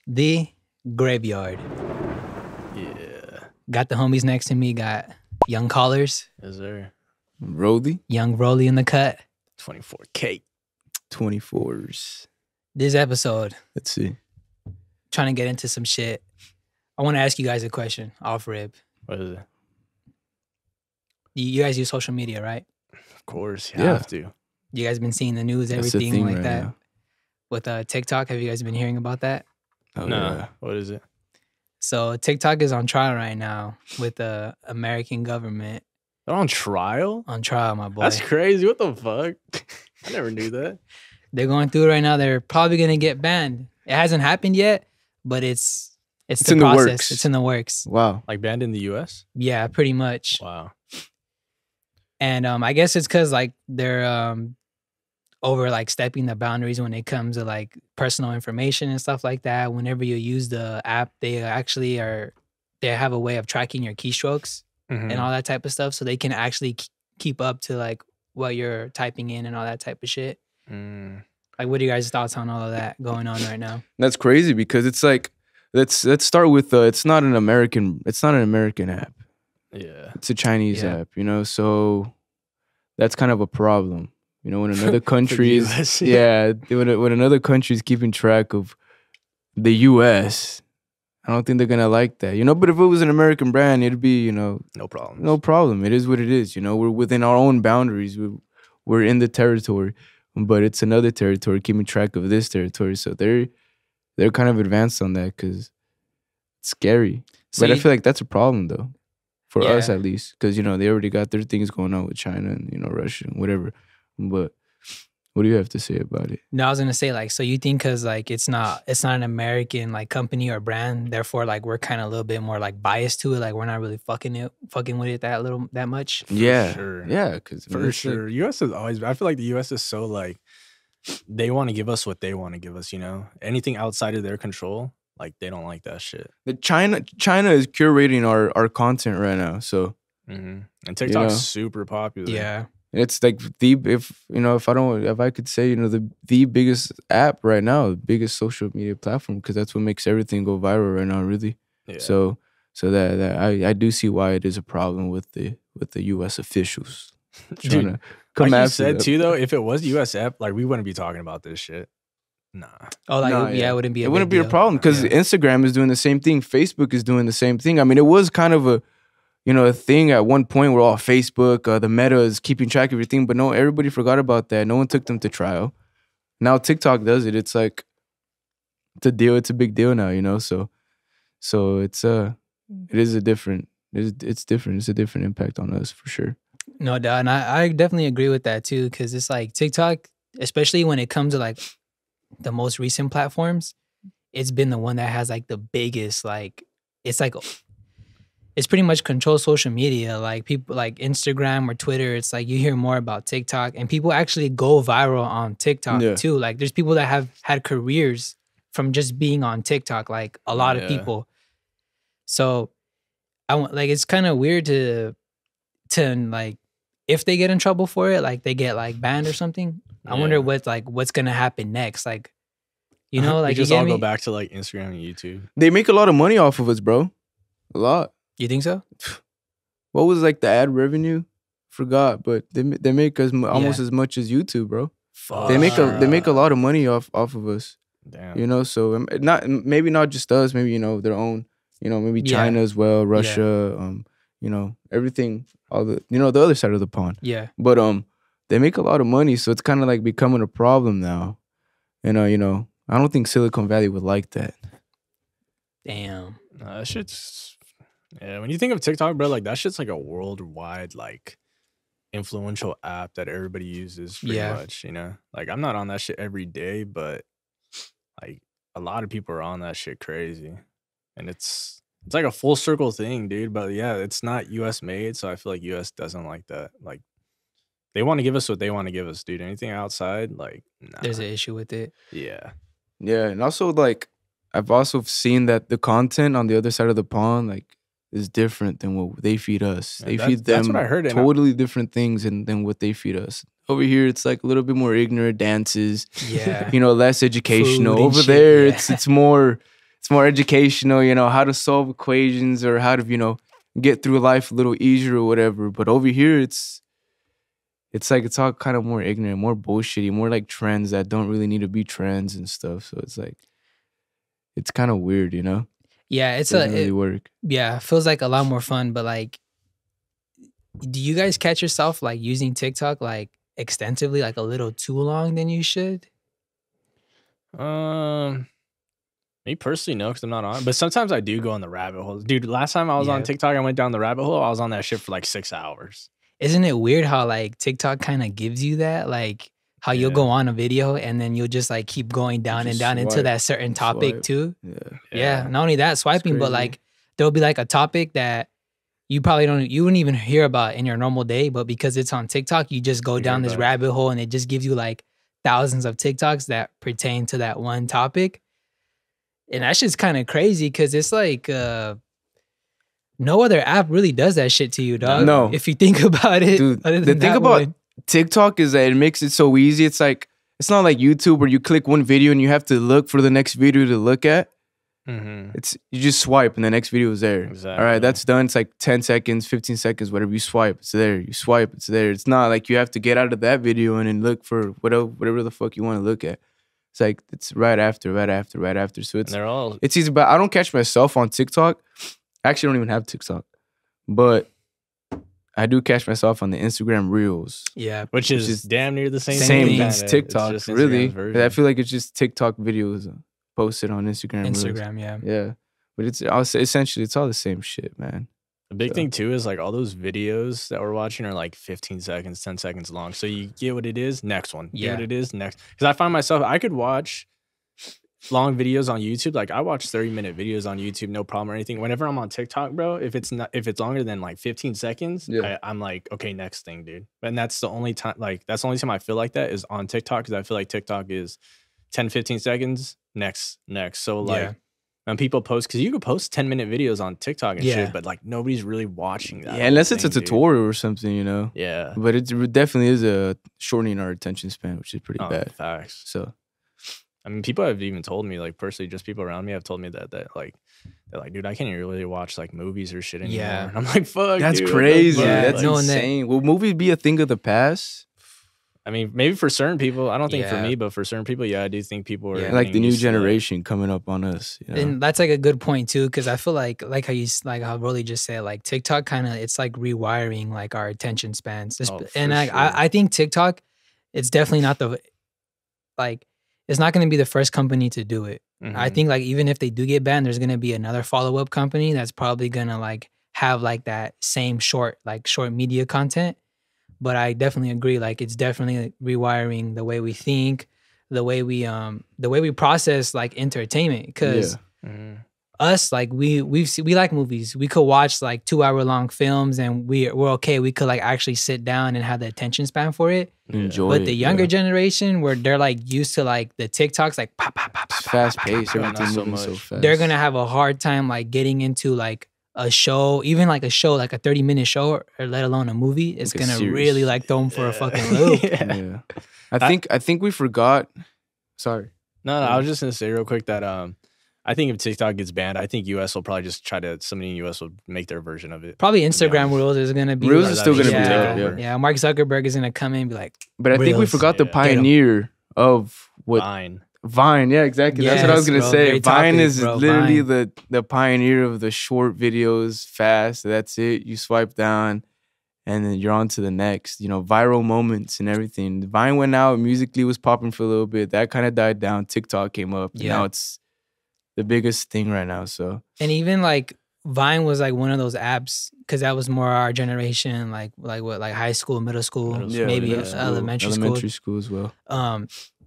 The Graveyard. Yeah. Got the homies next to me. Got Young Callers. Is there Rolly? Young Rolly in the cut. 24K? 24s. This episode, Let's see. trying to get into some shit. I want to ask you guys a question off rip. What is it? You guys use social media, right? Of course, you Yeah. have to. You guys been seeing the news, That's the everything thing like right that. now. With TikTok, have you guys been hearing about that? Oh, Nah. yeah. What is it? So TikTok is on trial right now with the American government. They're on trial? On trial, my boy. That's crazy. What the fuck? I never knew that. They're going through it right now. They're probably gonna get banned. It hasn't happened yet, but it's the in the process. works. It's in the works. Wow. Like banned in the US? Yeah, pretty much. Wow. And I guess it's because like they're over like stepping the boundaries when it comes to like personal information and stuff like that. Whenever you use the app, they actually they have a way of tracking your keystrokes Mhm. and all that type of stuff, so they can actually keep up to like what you're typing in and all that type of shit. Mm. Like, what are you guys' thoughts on all of that going on right now? That's crazy because it's like, let's start with it's not an American app. Yeah. It's a Chinese Yeah. app, you know, so that's kind of a problem. You know, when another country is US. when another country is keeping track of the US, I don't think they're gonna like that. You know, but if it was an American brand, it'd be, you know, No problem. no problem. It is what it is. You know, we're within our own boundaries. We're in the territory, but it's another territory keeping track of this territory. So they're kind of advanced on that because it's scary. So But I you- feel like that's a problem though, for us Yeah. at least, because you know they already got their things going on with China and you know Russia and whatever. But what do you have to say about it? No, I was gonna say like, so you think because like it's not an American like company or brand, therefore like we're kind of a little bit more like biased to it, like we're not really fucking with it that much. Yeah, sure. yeah, because For sure. US is always, I feel like the US is so like, they want to give us what they want to give us, you know? Anything outside of their control, like they don't like that shit. The China is curating our content right now, so And TikTok's know? super popular. Yeah, it's like if I could say, you know, the biggest app right now, the biggest social media platform, because that's what makes everything go viral right now, really. Yeah. So that I do see why it is a problem with the US officials trying Dude, to come like you after said them. too, though, if it was US app, like we wouldn't be talking about this shit. Nah. oh like Nah, yeah, it wouldn't be It wouldn't be a deal. problem because Yeah. Instagram is doing the same thing. Facebook is doing the same thing. I mean, it was kind of a, you know, a thing at one point where all Facebook, the Meta is keeping track of everything, but no, everybody forgot about that. No one took them to trial. Now TikTok does it. It's like, it's a deal. It's a big deal now, you know. So it's it is a different. It's different. It's a different impact on us for sure. No doubt, and I definitely agree with that too, because it's like TikTok, especially when it comes to like the most recent platforms, it's been the one that has like the biggest like it's pretty much control social media. Like people like Instagram or Twitter, it's like you hear more about TikTok, and people actually go viral on TikTok Yeah. too. Like there's people that have had careers from just being on TikTok, like a lot of Yeah. people. So I want like it's kind of weird to like if they get in trouble for it, like they get like banned or something. I wonder Yeah. what's gonna happen next. Like, you know, like we just you get all me? go back to like Instagram and YouTube. They make a lot of money off of us, bro. A lot. You think so? What was like the ad revenue? Forgot, but they make us almost as much as YouTube, bro. Fuck. They make a lot of money off of us. Damn. You know, so not just us, maybe, you know, their own, you know, maybe Yeah. China as well, Russia, you know, everything, all the, you know, the other side of the pond. Yeah. But they make a lot of money, so it's kind of like becoming a problem now. And you know, I don't think Silicon Valley would like that. Damn. That shit's, yeah, when you think of TikTok, bro, like that shit's like a worldwide, like, influential app that everybody uses pretty Yeah. much, you know? Like, I'm not on that shit every day, but, like, a lot of people are on that shit crazy. And it's like a full circle thing, dude. But, yeah, it's not US made, so I feel like US doesn't like that. Like, they want to give us what they want to give us, dude. Anything outside, like, nah. There's an issue with it. Yeah. Yeah, and also like I've also seen that the content on the other side of the pond, like is different than what they feed us. Yeah, They that's- feed them that's what I heard, and totally different things than what they feed us. Over here, it's like a little bit more ignorant dances, Yeah. you know, less educational. Food and Over shit, there, yeah. it's more educational, you know, how to solve equations or how to, you know, get through life a little easier or whatever. But over here, it's like it's all kind of more ignorant, more bullshitty, more like trends that don't really need to be trends and stuff. So it's like it's kind of weird, you know? Yeah, It doesn't really work. yeah, it feels like a lot more fun, but like do you guys catch yourself like using TikTok like extensively, like a little too long than you should? Me personally, no, because I'm not on. But sometimes I do go on the rabbit hole. Dude, last time I was on Yeah. TikTok, I went down the rabbit hole. I was on that shit for like 6 hours. Isn't it weird how like TikTok kind of gives you that? Like how you'll Yeah. go on a video and then you'll just like keep going down and just down into swipe, that certain topic swipe. too. Yeah. Yeah. Not only that, swiping, but crazy. like there'll be like a topic that you wouldn't even hear about in your normal day, but because it's on TikTok, you just go You down hear this about it. rabbit hole and it just gives you like thousands of TikToks that pertain to that one topic. And that shit's kind of crazy because it's like no other app really does that shit to you, dog. No. If you think about it. Dude, other the than thing that about one. TikTok is that it makes it so easy. It's like it's not like YouTube where you click one video and you have to look for the next video to look at. Mm-hmm. It's you just swipe and the next video is there. All Exactly. right, that's done. It's like 10 seconds, 15 seconds, whatever. You swipe, it's there. You swipe, it's there. It's not like you have to get out of that video and then look for whatever the fuck you want to look at. It's like it's right after. So And they're all it's easy. But I don't catch myself on TikTok. I actually don't even have TikTok, but I do catch myself on the Instagram Reels. Yeah. which is damn near the same Same thing. as It's TikTok, just really. Instagram's version. I feel like it's just TikTok videos posted on Instagram. Reels. Instagram, yeah. Yeah, but essentially it's all the same shit, man. The big So- thing too is like all those videos that we're watching are like 15 seconds, 10 seconds long. So you get what it is, next one. Get Yeah. what it is, next. Because I find myself, I could watch long videos on YouTube. Like I watch 30-minute videos on YouTube, no problem or anything. Whenever I'm on TikTok, bro, if it's longer than like 15 seconds, Yeah. I'm like, okay, next thing, dude. And that's the only time, that's the only time I feel like that is on TikTok because I feel like TikTok is 10, 15 seconds, next. So like Yeah. when people post, because you could post 10-minute videos on TikTok and Yeah. shit, but like nobody's really watching that. Yeah, unless whole it's a thing, dude. tutorial or something, you know. Yeah. But it definitely is a shortening our attention span, which is pretty Oh, bad. facts. So I mean, people have even told me, like personally, just people around me have told me that like they're like, dude, I can't even really watch like movies or shit anymore. Yeah. And I'm like, fuck, that's dude, what the crazy. fuck? Yeah, That's Like, knowing that- insane. Will movies be a thing of the past? I mean, maybe for certain people, I don't think for Yeah. me, but for certain people, yeah, I do think people are Yeah. Like the getting new used to that. generation coming up on us. You know? And that's like a good point too, because I feel like how Rolly just said, like TikTok kind of it's like rewiring like our attention spans. Oh, for And sure. I think TikTok, it's definitely not it's not going to be the first company to do it. I Mhm. think like even if they do get banned, there's going to be another follow up company that's probably going to like have like that same short media content. But I definitely agree. Like it's definitely rewiring the way we think, the way we process like entertainment. Because Mhm. us, like we like movies. We could watch like 2-hour long films and we're okay. We could like actually sit down and have the attention span for it. Enjoy. But it, the younger yeah. generation, where they're like used to like the TikToks, like pop, pop, pop, It's pop, fast pop, pop, paced. pop, pop, Everything not so moving so much. fast. they're gonna have a hard time like getting into like a show, even like a show, like a 30-minute show, or let alone a movie. It's Like a gonna series. really like throw them for a Yeah. fucking loop. Yeah. Yeah. I think we forgot. Sorry. No, I was just gonna say real quick that I think if TikTok gets banned, I think US will probably just somebody in US will make their version of it. Probably be Instagram honest. Reels is gonna be Reels like- is still gonna be yeah, there, yeah. Mark Zuckerberg is gonna come in and be like, But I think we Reels. forgot the Yeah. pioneer of what Fine. Vine. Yeah, exactly. That's what I was Yes, gonna bro. say. Great Vine topic, is bro. literally Vine. the pioneer of the short videos, fast. That's it. You swipe down, and then you're on to the next. You know, viral moments and everything. Vine went out. Musically was popping for a little bit. That kind of died down. TikTok came up. And Yeah. now it's the biggest thing right now. So and even like Vine was like one of those apps because that was more our generation, like high school, middle school, Middle yeah, maybe middle school, elementary elementary school as well.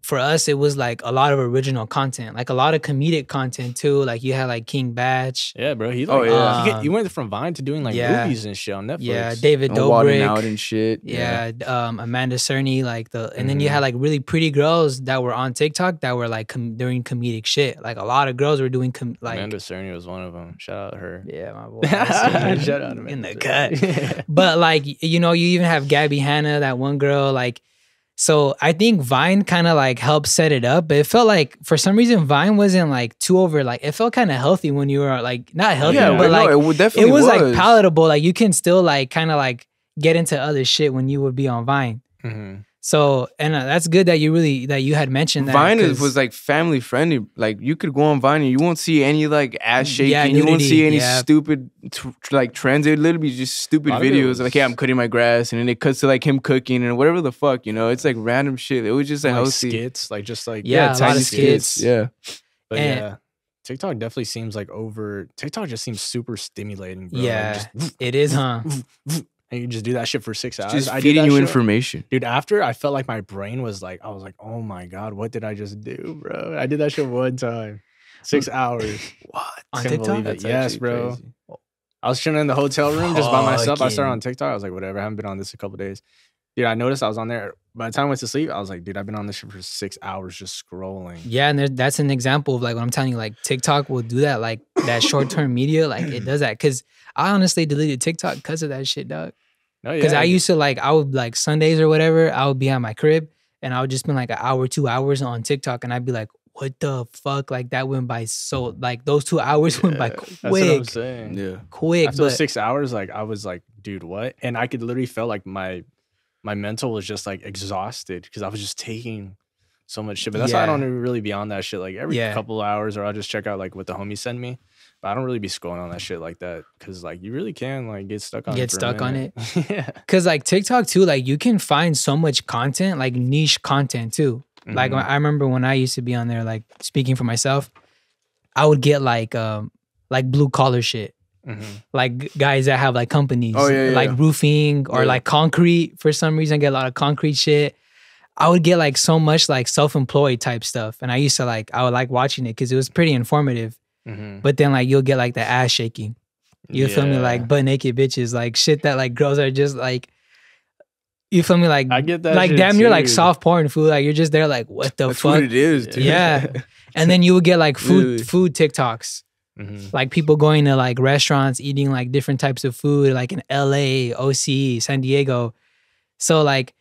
for us, it was like a lot of original content, like a lot of comedic content too. Like you had like King Batch. Yeah, bro. He Oh, like, yeah. he went from Vine to doing like Yeah. movies and shit on Netflix. Yeah, David And Wilding Out Dobrik. and shit. Yeah, Amanda Cerny, like and then you had like really pretty girls that were on TikTok that were like doing comedic shit. Like a lot of girls were doing like Amanda Cerny was one of them. Shout out her. yeah, my boy. I see Shout out you to in the Amanda cut. But like you even have Gabby Hanna, that one girl, like. So I think Vine kind of like helped set it up, but it felt like for some reason Vine wasn't like too over. Like it felt kind of healthy when you were like not healthy, but like it was like palatable. Like you can still like kind of like get into other shit when you would be on Vine. So and that's good that you had mentioned that Vine was like family friendly. Like you could go on Vine and you won't see any like ass shaking. You won't see any stupid like trends. It literally be just stupid videos. Like, hey, I'm cutting my grass, and then it cuts to like him cooking and whatever the fuck. You know, it's like random shit. It was just like healthy skits, like just like a lot of skits. Yeah, but yeah. TikTok definitely seems like TikTok just seems super stimulating, bro. Yeah, like just, it is, huh? And you just do that shit for 6 hours. Just feeding you information. Dude, after I felt like my brain was like, I was like, oh my God, what did I just do, bro? I did that shit one time. 6 hours. What? On TikTok? Yes, bro. Crazy. I was chilling in the hotel room just by myself. I started on TikTok. I was like, whatever. I haven't been on this a couple days. Dude, I noticed I was on there. By the time I went to sleep, I was like, dude, I've been on this shit for 6 hours just scrolling. Yeah, and that's an example of like what I'm telling you, like TikTok will do that, like that short-term media, like it does that. Cause I honestly deleted TikTok because of that shit, dog. Because I used to like, I would like Sundays or whatever, I would be at my crib and I would just spend like an hour, 2 hours on TikTok, and I'd be like, what the fuck? Like that went by so, like those 2 hours went by quick. That's what I'm saying. Yeah. Quick. After those 6 hours, like I was like, dude, what? And I could literally feel like my mental was just like exhausted because I was just taking so much shit. But that's why I don't really be on that shit like every couple of hours, or I'll just check out like what the homies send me. But I don't really be scrolling on that shit like that because like you really can like get stuck on it. Yeah. Because like TikTok too, like you can find so much content, like niche content too. Like I remember when I used to be on there, like speaking for myself, I would get like blue collar shit. Like guys that have like companies, like roofing or like concrete. For some reason, I get a lot of concrete shit. I would get like so much like self-employed type stuff, and I would like watching it because it was pretty informative. But then like you'll get like the ass shaking. You feel me? Like butt naked bitches, like shit that like girls are just like. You feel me? Like I get that. Like damn, you're like soft porn food. Like you're just there, like what the fuck? What it is, dude. Yeah. And then you would get like food TikToks. Like people going to like restaurants, eating like different types of food, like in LA, OC, San Diego. So like,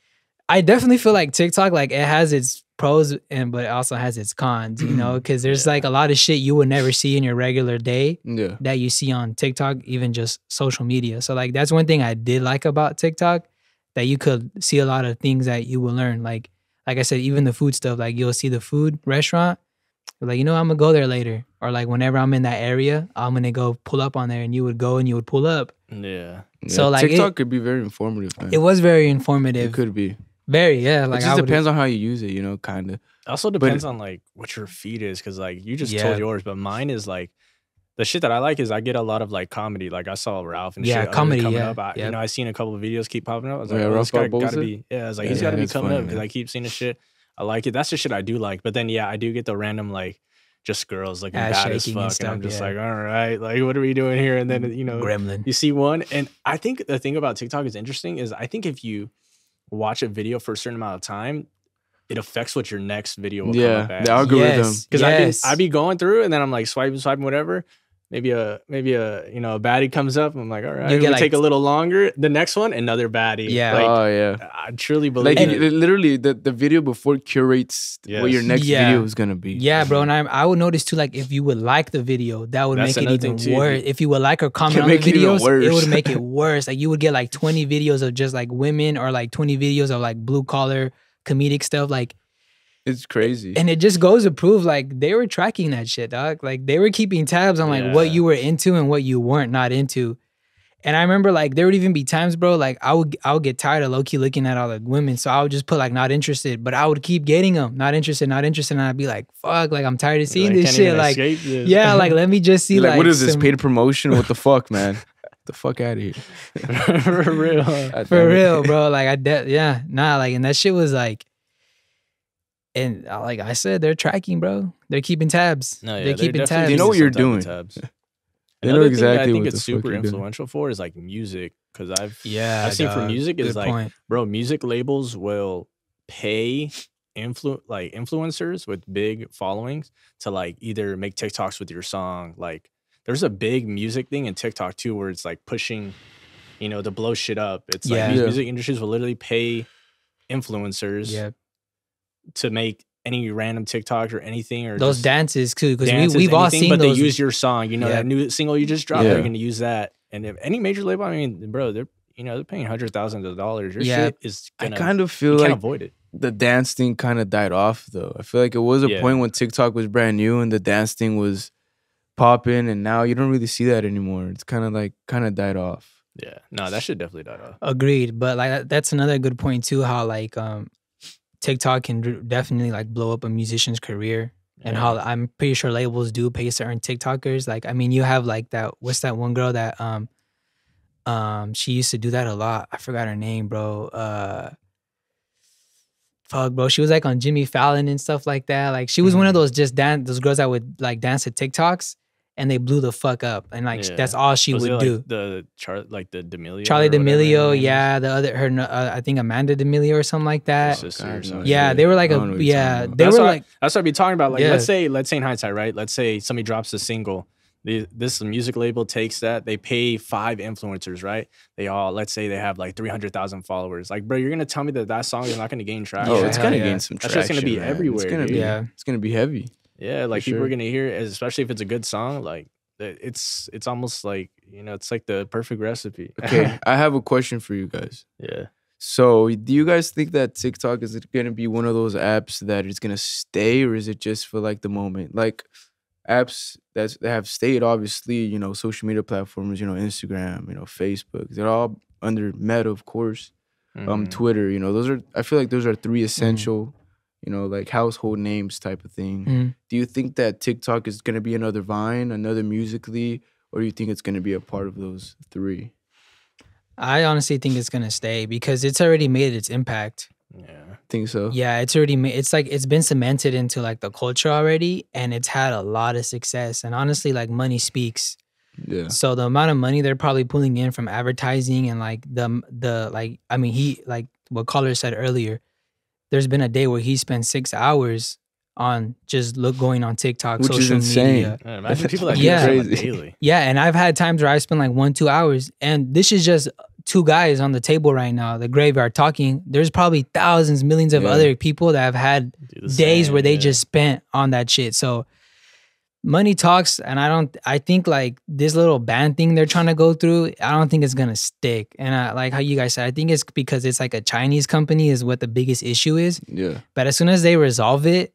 I definitely feel like TikTok, like it has its pros but it also has its cons, you know, because there's like a lot of shit you would never see in your regular day that you see on TikTok, even just social media. So like, that's one thing I did like about TikTok, that you could see a lot of things that you will learn. Like I said, even the food stuff, like you'll see the food restaurant, like, you know, I'm gonna go there later. Or like whenever I'm in that area, I'm gonna go pull up on there, and you would go and you would pull up. Yeah. So like TikTok could be very informative, man. It was very informative. It could be. Very, yeah. Like it just depends on how you use it, you know, kind of. It also depends on like what your feed is, because like you just told yours, but mine is like, the shit that I like is I get a lot of like comedy. Like I saw Ralph and shit comedy coming up. You know, I seen a couple of videos keep popping up. I was like, Ralph this guy gotta be. Yeah, I was like, he's gotta be coming up because I keep seeing the shit. I like it. That's the shit I do like. But then I do get the random like just girls looking bad as fuck, and I'm just like, all right, like what are we doing here? And then you know, Gremlin. You see one, and I think the thing about TikTok is interesting is I think if you watch a video for a certain amount of time, it affects what your next video will come up as. The algorithm. Because I be going through, and then I'm like swiping, whatever. Maybe a you know, a baddie comes up. I'm like, all right, it'll take a little longer. The next one, another baddie. Yeah. Like, I truly believe like literally the video before curates what your next video is gonna be. Yeah, bro. And I would notice too, like if you would like the video, that would make it even worse. If you would like or comment on the videos, it would make it worse. Like you would get like 20 videos of just like women, or like 20 videos of like blue collar comedic stuff. Like, it's crazy. And it just goes to prove like they were tracking that shit, dog. Like they were keeping tabs on like what you were into and what you weren't not into. And I remember like there would even be times, bro, like I would get tired of low-key looking at all the women. So I would just put like not interested, but I would keep getting them. Not interested. And I'd be like, fuck, like I'm tired of seeing this shit. Like, yeah, like let me just see like what is this, paid promotion? What the fuck, man? The fuck out of here. For real. For real, bro. Like like, and that shit was like, And like I said, they're tracking, bro. They're keeping tabs. No, yeah, they're keeping tabs. They know what you're some type of doing. tabs. They know Another thing exactly that I think what it's the fuck super you're doing. influential for is like music, because I've seen for dog. music is Good like, point. bro, music labels will pay influencers with big followings to like either make TikToks with your song. Like there's a big music thing in TikTok too, where it's like pushing, to blow shit up. It's like these music industries will literally pay influencers to make any random TikTok or anything, or those just dances too, because dances, we've all anything, seen but those. they use your song. That new single you just dropped, Yeah. they're gonna use that. And if any major label, I mean, bro, they're paying hundreds of thousands of dollars. Your shit is I gonna, kind of feel you like can't avoid it. the dance thing kind of died off though. I feel like it was a point when TikTok was brand new and the dance thing was popping, and now you don't really see that anymore. It's kind of died off. Yeah, no, that shit definitely died off. Agreed, but like that's another good point too. How like TikTok can definitely like blow up a musician's career, and how I'm pretty sure labels do pay certain TikTokers. Like I mean, you have like what's that one girl that she used to do that a lot. I forgot her name, bro. Fuck, bro. She was like on Jimmy Fallon and stuff like that. Like she was one of those those girls that would like dance to TikToks, and they blew the fuck up. And like that's all she would do. The the D'Amelio, Charlie D'Amelio, the other I think Amanda D'Amelio or something like that. Sister or something. Yeah, they were like that's what I'd be talking about. Like let's say in hindsight, right? Let's say somebody drops a single. This music label takes that, they pay 5 influencers, right? They all, let's say they have like 300,000 followers. Like, bro, you're gonna tell me that song is not gonna gain traction? Oh, it's gonna gain some traction. That's just gonna be everywhere. It's gonna be heavy. Yeah, like people are gonna hear it, especially if it's a good song. Like it's almost like it's like the perfect recipe. Okay, I have a question for you guys. Yeah. So, do you guys think that TikTok is gonna be one of those apps that is gonna stay, or is it just for like the moment? Like apps that have stayed, obviously, social media platforms, Instagram, Facebook, they're all under Meta, of course. Twitter, I feel like those are 3 essential, like household names type of thing. Do you think that TikTok is gonna be another Vine, another Musical.ly, or do you think it's gonna be a part of those 3? I honestly think it's gonna stay because it's already made its impact. Yeah, think so. Yeah, it's already made. It's like it's been cemented into like the culture already, and it's had a lot of success. And honestly, like money speaks. Yeah. So the amount of money they're probably pulling in from advertising and like the like, I mean, he like what Caller said earlier. There's been a day where he spent 6 hours on just going on TikTok, which social is insane. media. Yeah, imagine people that do that daily. Yeah, and I've had times where I spend like 1-2 hours, and this is just 2 guys on the table right now, the graveyard talking. There's probably thousands, millions of other people that have had days where they just spent on that shit. So money talks, and I think like this little ban thing they're trying to go through, I don't think it's gonna stick. And I like how you guys said, I think it's because it's like a Chinese company is what the biggest issue is. Yeah. But as soon as they resolve it,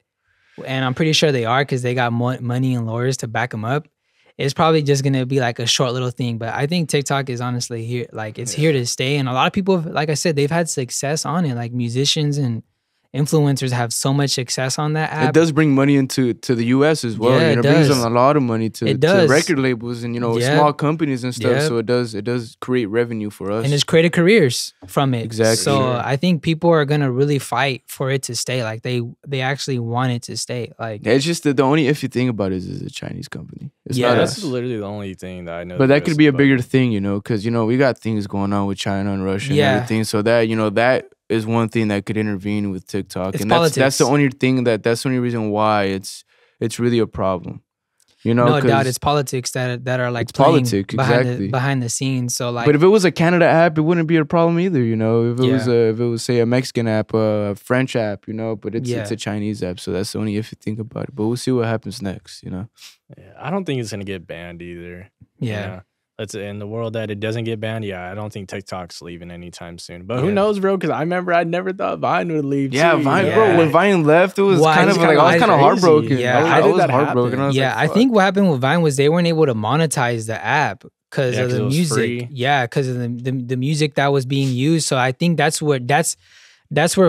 and I'm pretty sure they are because they got money and lawyers to back them up, it's probably just gonna be like a short little thing. But I think TikTok is honestly here, like it's here to stay. And a lot of people, like I said, they've had success on it. Like musicians and influencers have so much success on that app. It does bring money to the US as well. Yeah, it brings them a lot of money to record labels and small companies and stuff. So it does create revenue for us. And it's created careers from it. Exactly. So I think people are gonna really fight for it to stay. Like they actually want it to stay. Like it's just the only iffy thing about it is a Chinese company. It's not that's us. literally the only thing that I know. But that could be a bigger thing, because we got things going on with China and Russia and everything. So that that is one thing that could intervene with TikTok. It's and politics. That's the only thing that's the only reason why it's really a problem. No doubt it's politics that are like playing behind the scenes. So like, but if it was a Canada app, it wouldn't be a problem either. If it was say a Mexican app, a French app, but it's a Chinese app. So that's the only if you think about it. But we'll see what happens next. Yeah, I don't think it's gonna get banned either. Yeah. Let's in the world that it doesn't get banned. Yeah, I don't think TikTok's leaving anytime soon. But who knows, bro? Because I never thought Vine would leave. Yeah, too, Vine, bro. When Vine left, it was kind of like I was kind of heartbroken. Yeah, I was heartbroken. I was I think what happened with Vine was they weren't able to monetize the app because of the music. Free. Yeah, because of the music that was being used. So I think that's where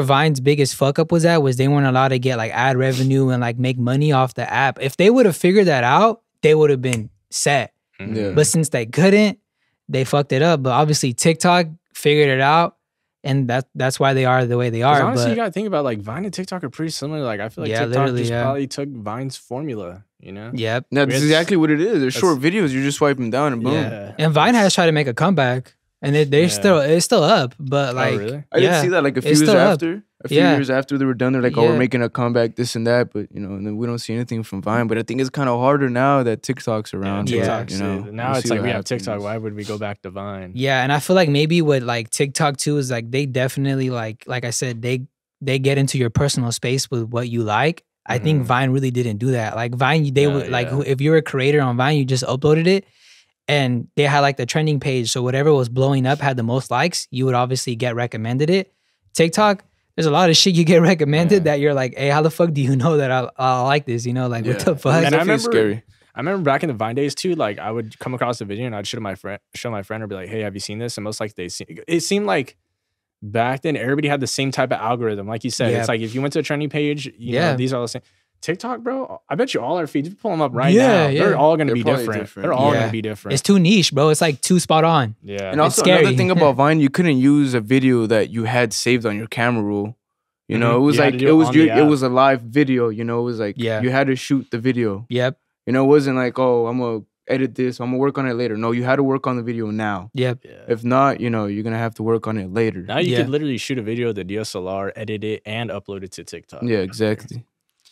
Vine's biggest fuck up was at, was they weren't allowed to get like ad revenue and like make money off the app. If they would have figured that out, they would have been set. Yeah. But since they couldn't, they fucked it up. But obviously TikTok figured it out, and that's why they are the way they 'Cause are. honestly, But you gotta think about like Vine and TikTok are pretty similar. Like I feel like Yeah, TikTok literally, just yeah. probably took Vine's formula. You know? yep, That's It's- exactly what it is. They're short that's- videos. You just swipe them down and boom. Yeah. and Vine has tried to make a comeback, and they're Yeah. it's still up. But like, really? I didn't yeah, see that like a few it's years still up. after. A few Yeah. years after they were done, they're like, "Oh, we're Yeah. making a comeback, this and that." But and then we don't see anything from Vine. But I think it's kind of harder now that TikTok's around. Yeah. but, TikTok's now we'll it's see like what we have TikTok. happens. Why would we go back to Vine? Yeah, and I feel like maybe with like TikTok too is like they definitely like I said, they get into your personal space with what you like. I think Mhm. Vine really didn't do that. Like Vine, they Yeah, would like yeah. if you're a creator on Vine, you just uploaded it, and they had like the trending page. So whatever was blowing up had the most likes, you would obviously get recommended it. TikTok, there's a lot of shit you get recommended Yeah. that you're like, hey, how the fuck do you know that I like this? You know, like what the Yeah. fuck? And I Definitely remember- scary. I remember back in the Vine days too. Like I would come across a video and I'd show my friend or be like, "Hey, have you seen this?" And most likely they see. It seemed like back then everybody had the same type of algorithm. Like you said, Yeah. it's like if you went to a trending page, you Yeah. know these are all the same. TikTok, bro. I bet you all our feeds. You pull them up right Yeah, now. yeah. They're all gonna They're be probably different. different. They're all Yeah. gonna be different. It's too niche, bro. It's like too spot on. yeah. And also scary. another thing about Vine, you couldn't use a video that you had saved on your camera roll. You know, Mhm. it was You had like to do it on the it app. was a live video. You know, it was like Yeah. you had to shoot the video. Yep, You know, it wasn't like, oh, I'm gonna edit this, I'm gonna work on it later. No, you had to work on the video now. yep. Yeah. If not, you're gonna have to work on it later. Now you Yeah. could literally shoot a video with the DSLR, edit it, and upload it to TikTok. Yeah, exactly.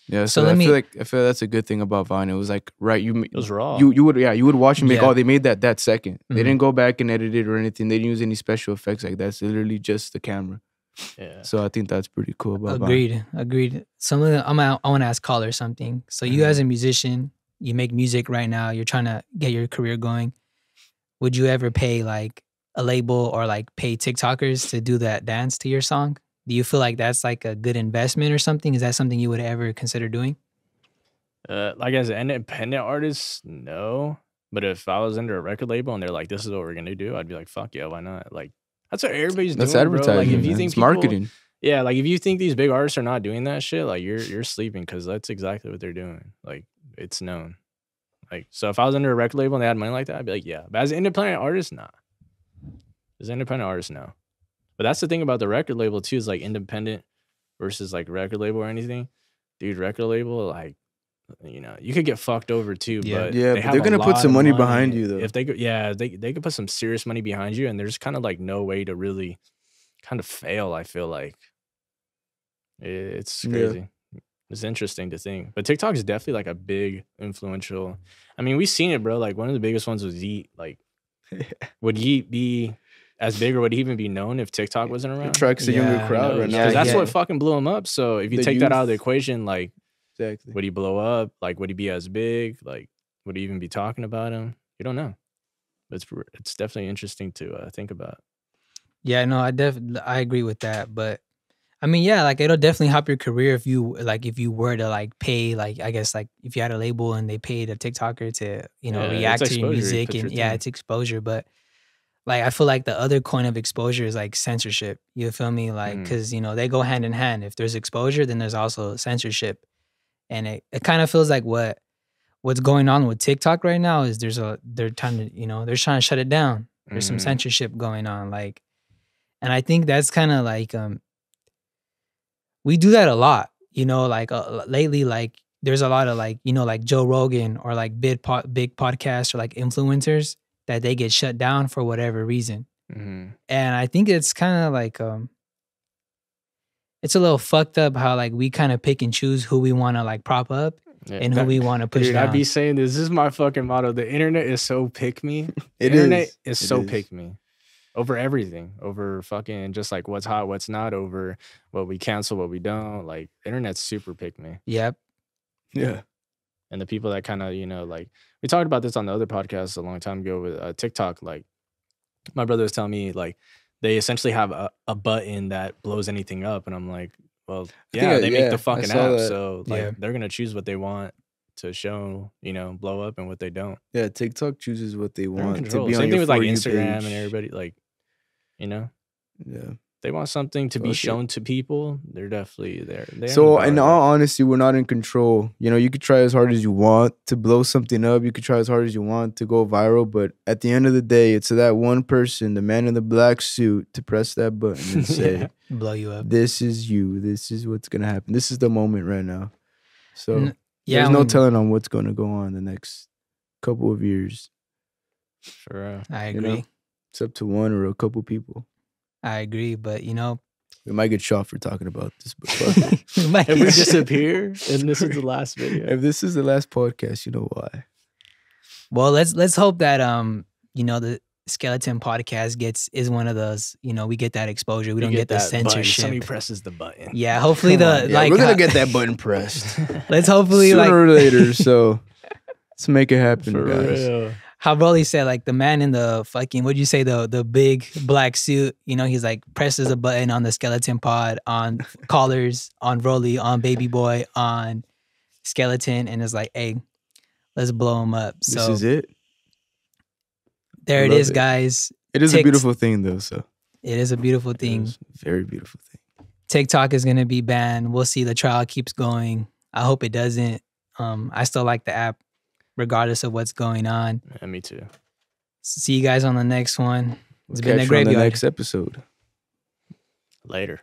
Yeah, So so let I me- feel like that's a good thing about Vine. It was like It was raw. you would watch and be like, Yeah. oh, they made that second. They Mhm. didn't go back and edit it or anything. They didn't use any special effects like that. It's literally just the camera. yeah. So I think that's pretty cool about Vine. Agreed. Something I want to ask caller something. So you as a musician, you make music right now. You're trying to get your career going. Would you ever pay like a label or like pay TikTokers to do that dance to your song? Do you feel like that's like a good investment or something? Is that something you would ever consider doing? Like as an independent artist, no. But if I was under a record label and they're like, "This is what we're gonna do," I'd be like, "Fuck yeah, why not?" Like that's what everybody's That's doing, bro. advertising. Like if you man. think It's people- marketing. yeah, like if you think these big artists are not doing that shit, like you're sleeping because that's exactly what they're doing. Like it's known. Like so, if I was under a record label and they had money like that, I'd be like, yeah. But as an independent artist, nah. As an independent artist, no. But that's the thing about the record label too, is like independent versus like record label or anything. Dude, record label, like, you could get fucked over too. Yeah. But Yeah, they but have they're a gonna put lot some of money behind you, though. If they could, yeah, they could put some serious money behind you, and there's kind of like no way to really kind of fail. I feel like it's Yeah. crazy. It's interesting to think, but TikTok is definitely like a big influential. I mean, we've seen it, bro. Like one of the biggest ones was Yeat. Like, would Yeat be as big, or would he even be known if TikTok wasn't It around? attracts a younger Yeah, crowd right now. Because that's yeah. what fucking blew him up. So if you The take that out of the youth. equation, like, Exactly. would he blow up? Like, would he be as big? Like, would he even be talking about him? You don't know. But it's definitely interesting to think about. Yeah, no, I agree with that. But I mean, yeah, like it'll definitely help your career if you were to like pay, like I guess like if you had a label and they paid a TikToker to Yeah, react it's to your exposure, music, put your and yeah, thing. it's exposure. But like I feel like the other coin of exposure is like censorship. You feel me? Like because they go hand in hand. If there's exposure, then there's also censorship, and it kind of feels like what's going on with TikTok right now is they're trying to shut it down. There's some Mhm. censorship going on, like, and I think that's kind of like we do that a lot, like lately, like there's a lot of like like Joe Rogan or like big podcasts or like influencers that they get shut down for whatever reason, Mhm. and I think it's kind of like it's a little fucked up how like we kind of pick and choose who we want to like prop up Yeah, and who we want to push dude, down. I'd be saying this is my fucking motto. The internet is so pick me. It internet is. is It so is. pick me over everything, over fucking just like what's hot, what's not, over what we cancel, what we don't. Like internet's super pick me. Yep. Yeah. And the people that kind of like we talked about this on the other podcast a long time ago with TikTok. Like my brother was telling me like they essentially have a button that blows anything up, and I'm like, well, yeah, they make the I fucking saw app, that. so like Yeah. they're gonna choose what they want to show, blow up, and what they don't. Yeah, TikTok chooses what they They're in want to control. be on Same your thing with like For You Instagram and page. everybody, like, Yeah. they want something to be Okay. shown to people, they're definitely there. They have So, the in power. all honesty, we're not in control. You know, you could try as hard as you want to blow something up. You could try as hard as you want to go viral. But at the end of the day, it's that one person, the man in the black suit, to press that button and say, Yeah. Blow you up. this is you. This is what's going to happen. This is the moment right now. So, Yeah, there's I no mean, telling on what's going to go on the next couple of years. For real. I You agree. know? It's up to one or a couple people. I agree. But, you know, We might get shot for talking about this, but fuck it. we might If we get- disappear and this is the last video. If this is the last podcast, you know why. Well, let's hope that you know, the Skeleton podcast is one of those, you know, we get that exposure. We don't get the that button. censorship. Somebody presses the button. Yeah, hopefully Come on. Yeah, like we're gonna how- get that button pressed let's hopefully sooner like or later. So let's make it happen, For guys. real. how Broly said, like the man in the fucking, what'd you say, the big black suit, you know, he's like presses a button on the Skeleton pod, on Callers, on Broly, on Baby Boy, on Skeleton, and it's like, hey, let's blow him up. This So is it. there I it love is, it. guys. It is a Ticked. beautiful thing, though. So It is a beautiful it thing. is a very beautiful thing. TikTok is gonna be banned. We'll see. The trial keeps going. I hope it doesn't. I still like the app, regardless of what's going on. Yeah, me too. See you guys on the next one. We'll It's been catch a you on the graveyard. next episode. Later.